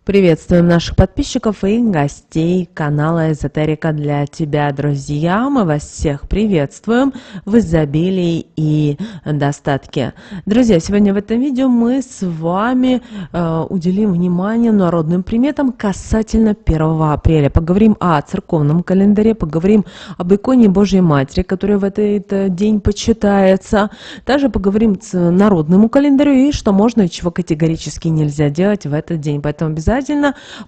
Приветствуем наших подписчиков и гостей канала Эзотерика для тебя, друзья. Мы вас всех приветствуем в изобилии и достатке. Друзья, сегодня в этом видео мы с вами уделим внимание народным приметам касательно 1 апреля. Поговорим о церковном календаре, поговорим об иконе Божьей Матери, которая в этот день почитается. Также поговорим о народному календарю и что можно и чего категорически нельзя делать в этот день. Поэтому обязательно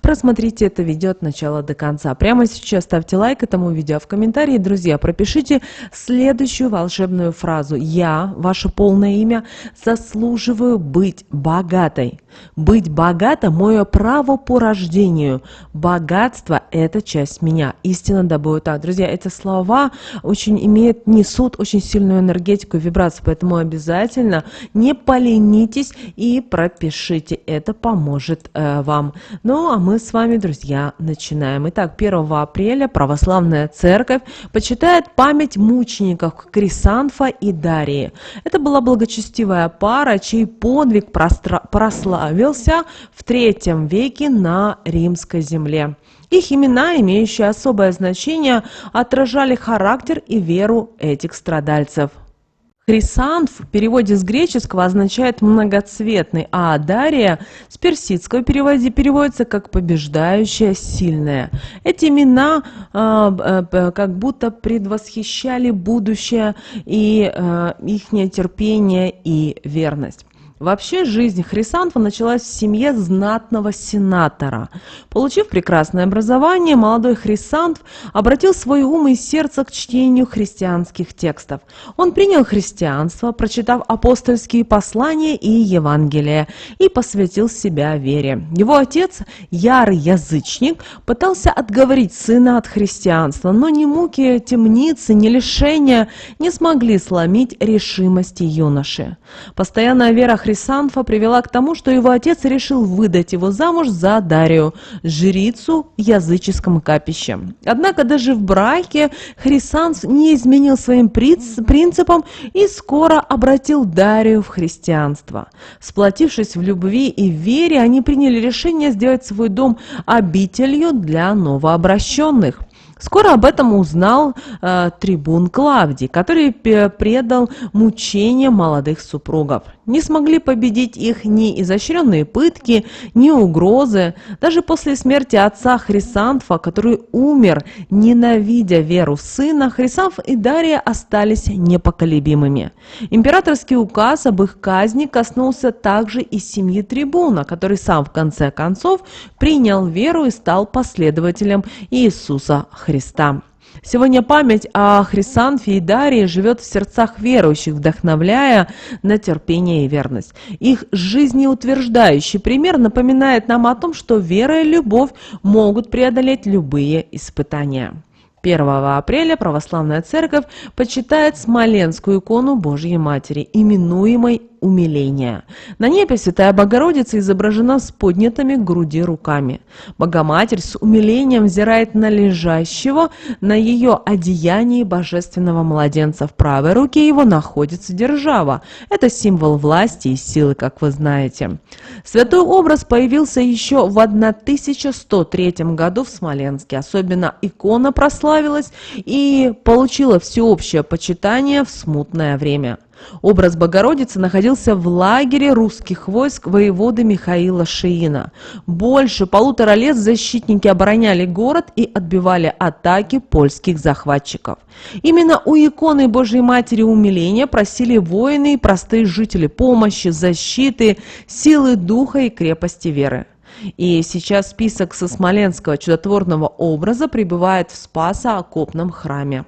просмотрите это видео от начала до конца. Прямо сейчас ставьте лайк этому видео, а в комментарии, друзья, пропишите следующую волшебную фразу. Я, ваше полное имя, заслуживаю быть богатой. Быть богата – мое право по рождению. Богатство – это часть меня. Истина да будет так. Друзья, эти слова несут очень сильную энергетику и вибрацию, поэтому обязательно не поленитесь и пропишите. Это поможет вам. Ну, а мы с вами, друзья, начинаем. Итак, 1 апреля православная церковь почитает память мучеников Крисанфа и Дарии. Это была благочестивая пара, чей подвиг прославился в III веке на римской земле. Их имена, имеющие особое значение, отражали характер и веру этих страдальцев. Хрисанф в переводе с греческого означает многоцветный, а Дария с персидского переводится как побеждающая, сильная. Эти имена как будто предвосхищали будущее и их терпение и верность. Вообще, жизнь Хрисанфа началась в семье знатного сенатора. Получив прекрасное образование, молодой Хрисанф обратил свой ум и сердце к чтению христианских текстов. Он принял христианство, прочитав апостольские послания и Евангелие, и посвятил себя вере. Его отец, ярый язычник, пытался отговорить сына от христианства, но ни муки темницы, ни лишения не смогли сломить решимости юноши. Постоянная вера Хрисанфа привела к тому, что его отец решил выдать его замуж за Дарию, жрицу в языческом капище. Однако даже в браке Хрисанф не изменил своим принципам и скоро обратил Дарию в христианство. Сплотившись в любви и вере, они приняли решение сделать свой дом обителью для новообращенных. Скоро об этом узнал трибун Клавдий, который предал мучениям молодых супругов. Не смогли победить их ни изощренные пытки, ни угрозы. Даже после смерти отца Хрисанфа, который умер, ненавидя веру сына, Хрисанф и Дария остались непоколебимыми. Императорский указ об их казни коснулся также и семьи трибуна, который сам в конце концов принял веру и стал последователем Иисуса Христа. Сегодня память о Хрисанфе и Дарии живет в сердцах верующих, вдохновляя на терпение и верность. Их жизнеутверждающий пример напоминает нам о том, что вера и любовь могут преодолеть любые испытания. 1 апреля православная церковь почитает смоленскую икону Божьей Матери, именуемой умиление. На ней Пресвятая Богородица изображена с поднятыми к груди руками. Богоматерь с умилением взирает на лежащего на ее одеянии божественного младенца. В правой руке его находится держава. Это символ власти и силы, как вы знаете. Святой образ появился еще в 1103 году в Смоленске. Особенно икона прославилась и получила всеобщее почитание в смутное время. Образ Богородицы находился в лагере русских войск воеводы Михаила Шиина. Больше 1,5 лет защитники обороняли город и отбивали атаки польских захватчиков. Именно у иконы Божьей Матери умиления просили воины и простые жители помощи, защиты, силы духа и крепости веры. И сейчас список со смоленского чудотворного образа пребывает в Спасо-Окопном храме.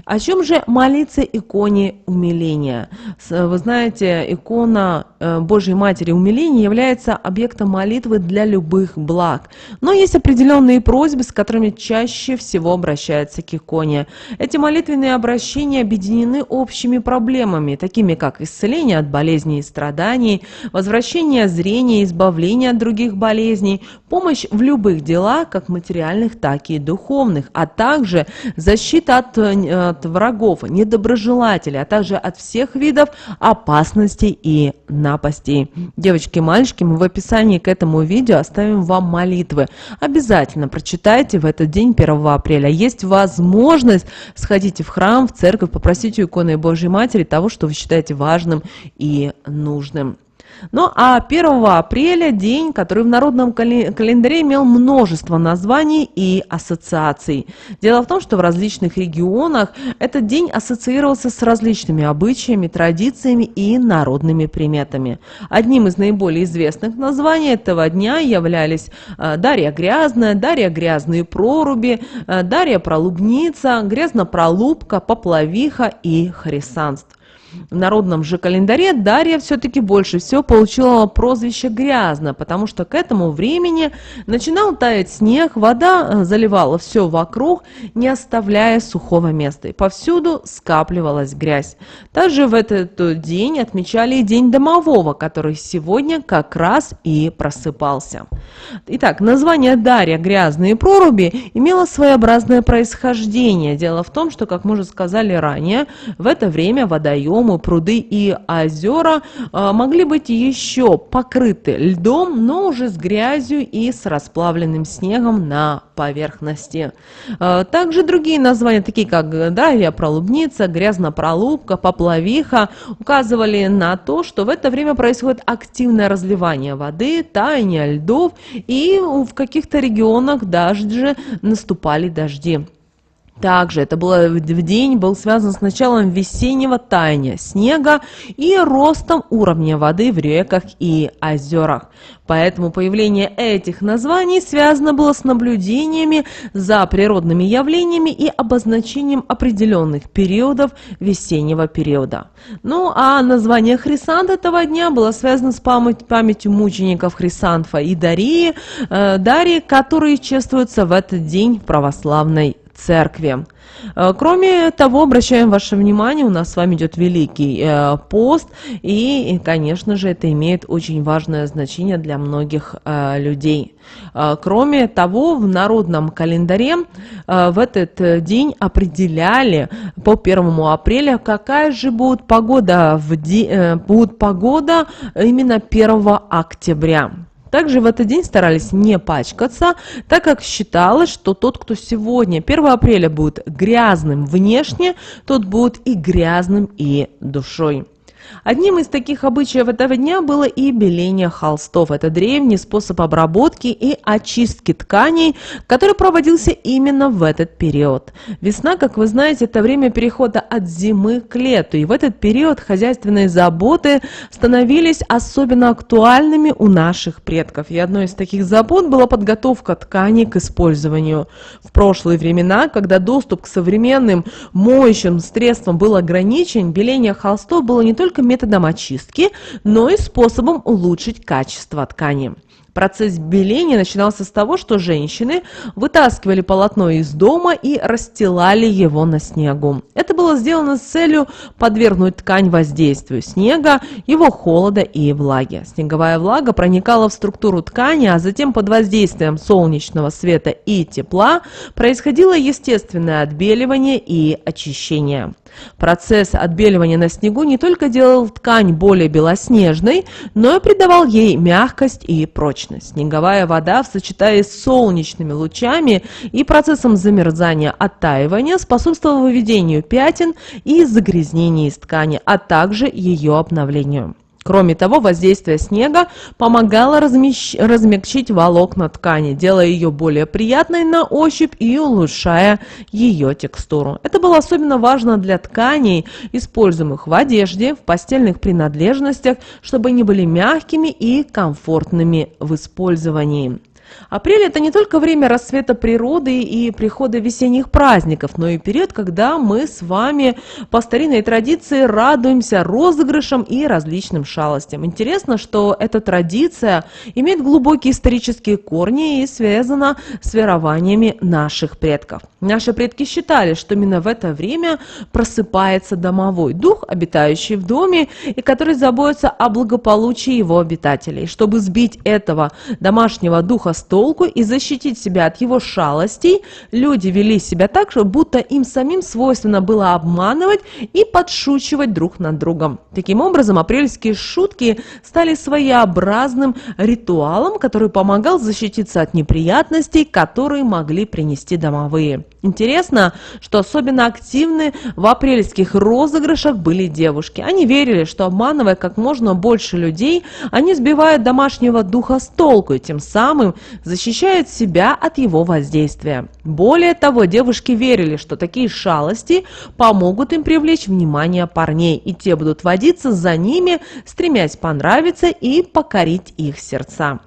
О чем же молиться иконе умиления? Вы знаете, икона Божьей Матери умиления является объектом молитвы для любых благ. Но есть определенные просьбы, с которыми чаще всего обращаются к иконе. Эти молитвенные обращения объединены общими проблемами, такими как исцеление от болезней и страданий, возвращение зрения, избавление от других болезней, помощь в любых делах, как материальных, так и духовных, а также защита от от врагов, недоброжелателей, а также от всех видов опасностей и напастей. Девочки и мальчики, мы в описании к этому видео оставим вам молитвы. Обязательно прочитайте в этот день, 1 апреля. Есть возможность, сходите в храм, в церковь, попросите у иконы Божьей Матери того, что вы считаете важным и нужным. Ну а 1 апреля день, который в народном календаре имел множество названий и ассоциаций. Дело в том, что в различных регионах этот день ассоциировался с различными обычаями, традициями и народными приметами. Одним из наиболее известных названий этого дня являлись Дарья Грязная, Дарья Грязные проруби, Дарья Пролубница, Грязно-Пролубка, Поплавиха и Хрисанств. В народном же календаре Дарья все-таки больше всего получила прозвище «Грязно», потому что к этому времени начинал таять снег, вода заливала все вокруг, не оставляя сухого места, и повсюду скапливалась грязь. Также в этот день отмечали и День домового, который сегодня как раз и просыпался. Итак, название Дарья «Грязные проруби» имело своеобразное происхождение. Дело в том, что, как мы уже сказали ранее, в это время водоемы, пруды и озера могли быть еще покрыты льдом, но уже с грязью и с расплавленным снегом на поверхности. Также другие названия, такие как Дарья Пролубница, Грязно-Пролубка, Поплавиха, указывали на то, что в это время происходит активное разливание воды, таяние льдов, и в каких-то регионах даже наступали дожди. Также это было в день, был связан с началом весеннего таяния снега и ростом уровня воды в реках и озерах. Поэтому появление этих названий связано было с наблюдениями за природными явлениями и обозначением определенных периодов весеннего периода. Ну а название Хрисант этого дня было связано с памятью мучеников Хрисанфа и Дарьи, которые чествуются в этот день в православной церкви. Кроме того, обращаем ваше внимание, у нас с вами идет Великий пост, и, конечно же, это имеет очень важное значение для многих людей. Кроме того, в народном календаре в этот день определяли по 1 апреля, какая же будет погода, будет погода именно 1 октября. Также в этот день старались не пачкаться, так как считалось, что тот, кто сегодня, 1 апреля, будет грязным внешне, тот будет и грязным и душой. Одним из таких обычаев этого дня было и беление холстов. Это древний способ обработки и очистки тканей, который проводился именно в этот период. Весна, как вы знаете, это время перехода от зимы к лету, и в этот период хозяйственные заботы становились особенно актуальными у наших предков. И одной из таких забот была подготовка тканей к использованию. В прошлые времена, когда доступ к современным моющим средствам был ограничен, беление холстов было не только методом очистки, но и способом улучшить качество ткани. Процесс беления начинался с того, что женщины вытаскивали полотно из дома и расстилали его на снегу. Это было сделано с целью подвергнуть ткань воздействию снега, его холода и влаги. Снеговая влага проникала в структуру ткани, а затем под воздействием солнечного света и тепла происходило естественное отбеливание и очищение. Процесс отбеливания на снегу не только делал ткань более белоснежной, но и придавал ей мягкость и прочность. Снеговая вода в сочетании с солнечными лучами и процессом замерзания, оттаивания способствовала выведению пятен и загрязнений из ткани, а также ее обновлению. Кроме того, воздействие снега помогало размягчить волокна ткани, делая ее более приятной на ощупь и улучшая ее текстуру. Это было особенно важно для тканей, используемых в одежде, в постельных принадлежностях, чтобы они были мягкими и комфортными в использовании. Апрель – это не только время расцвета природы и прихода весенних праздников, но и период, когда мы с вами по старинной традиции радуемся розыгрышам и различным шалостям. Интересно, что эта традиция имеет глубокие исторические корни и связана с верованиями наших предков. Наши предки считали, что именно в это время просыпается домовой дух, обитающий в доме и который заботится о благополучии его обитателей. Чтобы сбить этого домашнего духа духа с толку и защитить себя от его шалостей, люди вели себя так, что будто им самим свойственно было обманывать и подшучивать друг над другом. Таким образом, апрельские шутки стали своеобразным ритуалом, который помогал защититься от неприятностей, которые могли принести домовые. Интересно, что особенно активны в апрельских розыгрышах были девушки. Они верили, что обманывая как можно больше людей, они сбивают домашнего духа с толку и тем самым защищают себя от его воздействия. Более того, девушки верили, что такие шалости помогут им привлечь внимание парней, и те будут водиться за ними, стремясь понравиться и покорить их сердца.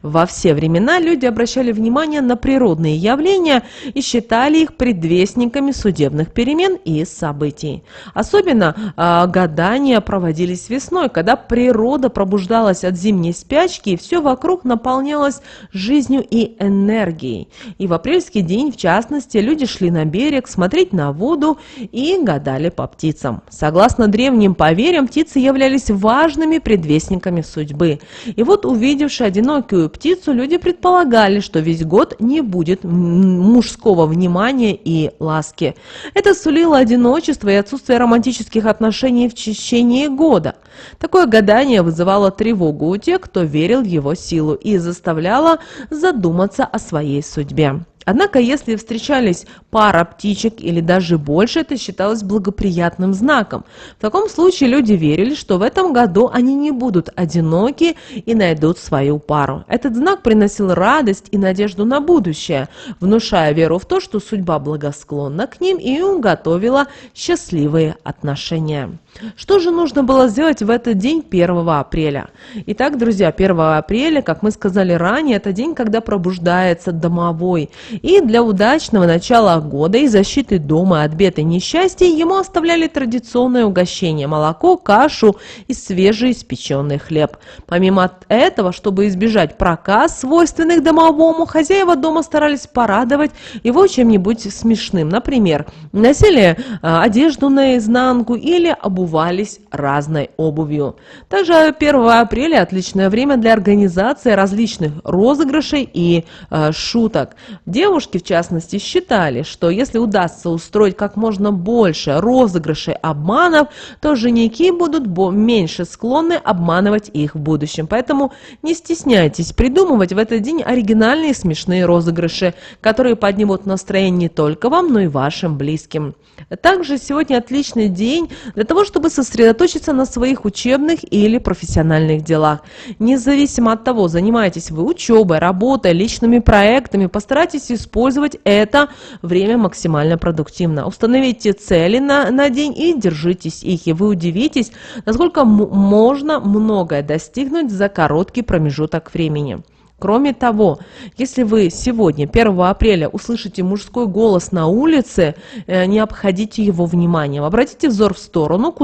Во все времена люди обращали внимание на природные явления и считали их предвестниками судебных перемен и событий. Особенно гадания проводились весной, когда природа пробуждалась от зимней спячки и все вокруг наполнялось жизнью и энергией. И в апрельский день, в частности, люди шли на берег смотреть на воду и гадали по птицам. Согласно древним поверьям, птицы являлись важными предвестниками судьбы. И вот, увидевши одинокую птицу, люди предполагали, что весь год не будет мужского внимания и ласки. Это сулило одиночество и отсутствие романтических отношений в течение года. Такое гадание вызывало тревогу у тех, кто верил в его силу, и заставляло задуматься о своей судьбе. Однако, если встречались пара птичек или даже больше, это считалось благоприятным знаком. В таком случае люди верили, что в этом году они не будут одиноки и найдут свою пару. Этот знак приносил радость и надежду на будущее, внушая веру в то, что судьба благосклонна к ним и уготовила счастливые отношения. Что же нужно было сделать в этот день 1 апреля? Итак, друзья, 1 апреля, как мы сказали ранее, это день, когда пробуждается домовой. И для удачного начала года и защиты дома от бед и несчастий ему оставляли традиционное угощение – молоко, кашу и свежеиспеченный хлеб. Помимо этого, чтобы избежать проказ, свойственных домовому, хозяева дома старались порадовать его чем-нибудь смешным. Например, носили одежду наизнанку или обувались разной обувью. Также 1 апреля – отличное время для организации различных розыгрышей и шуток. Девушки, в частности, считали, что если удастся устроить как можно больше розыгрышей обманов, то женихи будут меньше склонны обманывать их в будущем. Поэтому не стесняйтесь придумывать в этот день оригинальные смешные розыгрыши, которые поднимут настроение не только вам, но и вашим близким. Также сегодня отличный день для того, чтобы сосредоточиться на своих учебных или профессиональных делах. Независимо от того, занимаетесь вы учебой, работой, личными проектами, постарайтесь использовать это время максимально продуктивно. Установите цели на день и держитесь их, и вы удивитесь, насколько можно многое достигнуть за короткий промежуток времени. Кроме того, если вы сегодня, 1 апреля, услышите мужской голос на улице, не обходите его вниманием. Обратите взор в сторону,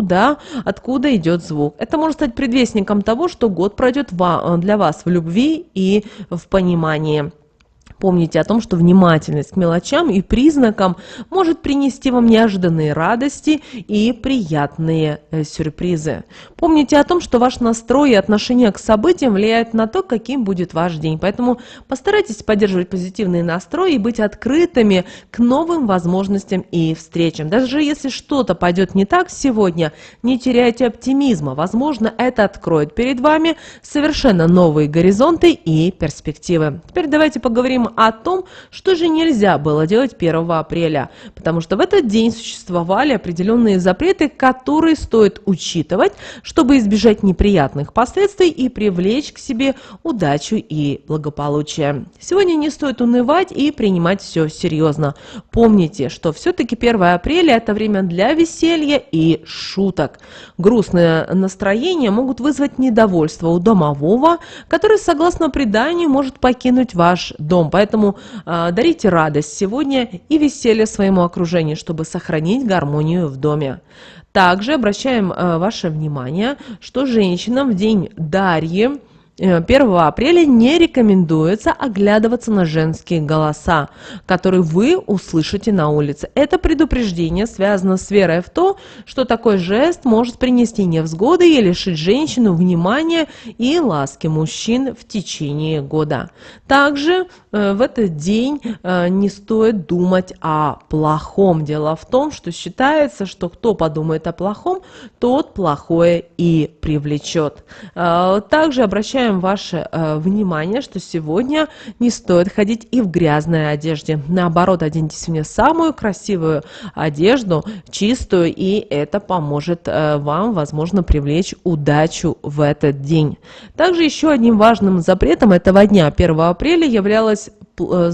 откуда идет звук. Это может стать предвестником того, что год пройдет для вас в любви и в понимании. Помните о том, что внимательность к мелочам и признакам может принести вам неожиданные радости и приятные сюрпризы. Помните о том, что ваш настрой и отношение к событиям влияют на то, каким будет ваш день. Поэтому постарайтесь поддерживать позитивный настрой и быть открытыми к новым возможностям и встречам. Даже если что-то пойдет не так сегодня, не теряйте оптимизма. Возможно, это откроет перед вами совершенно новые горизонты и перспективы. Теперь давайте поговорим о том, что же нельзя было делать 1 апреля, потому что в этот день существовали определенные запреты, которые стоит учитывать, чтобы избежать неприятных последствий и привлечь к себе удачу и благополучие. Сегодня не стоит унывать и принимать все серьезно. Помните, что все-таки 1 апреля – это время для веселья и шуток. Грустные настроения могут вызвать недовольство у домового, который, согласно преданию, может покинуть ваш дом. Поэтому дарите радость сегодня и веселье своему окружению, чтобы сохранить гармонию в доме. Также обращаем ваше внимание, что женщинам в день Дарьи 1 апреля не рекомендуется оглядываться на женские голоса, которые вы услышите на улице. Это предупреждение связано с верой в то, что такой жест может принести невзгоды и лишить женщину внимания и ласки мужчин в течение года. Также в этот день не стоит думать о плохом. Дело в том, что считается, что кто подумает о плохом, тот плохое и привлечет. Также обращаем ваше внимание, что сегодня не стоит ходить и в грязной одежде. Наоборот, оденьте сегодня самую красивую одежду, чистую, и это поможет вам, возможно, привлечь удачу в этот день. Также еще одним важным запретом этого дня, 1 апреля, было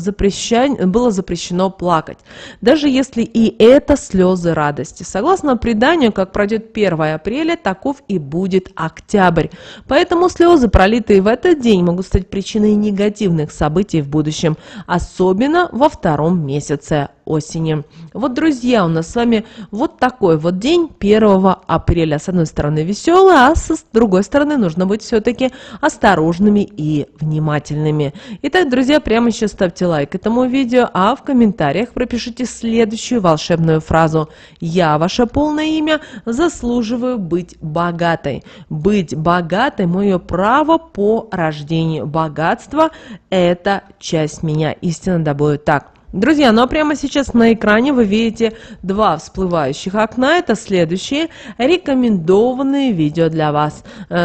запрещено плакать, даже если и это слезы радости. Согласно преданию, как пройдет 1 апреля, таков и будет октябрь. Поэтому слезы, пролитые в этот день, могут стать причиной негативных событий в будущем, особенно во втором месяце осени. Вот, друзья, у нас с вами вот такой вот день 1 апреля. С одной стороны веселый, а с другой стороны нужно быть все-таки осторожными и внимательными. Итак, друзья, прямо сейчас ставьте лайк этому видео, а в комментариях пропишите следующую волшебную фразу. Я, ваше полное имя, заслуживаю быть богатой. Быть богатой – мое право по рождению. Богатство – это часть меня. Истинно да будет так. Друзья, ну а прямо сейчас на экране вы видите два всплывающих окна. Это следующие рекомендованные видео для вас.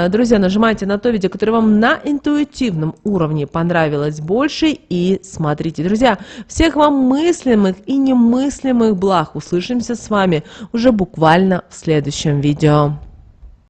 Друзья, нажимайте на то видео, которое вам на интуитивном уровне понравилось больше, и смотрите. Друзья, всех вам мыслимых и немыслимых благ. Услышимся с вами уже буквально в следующем видео.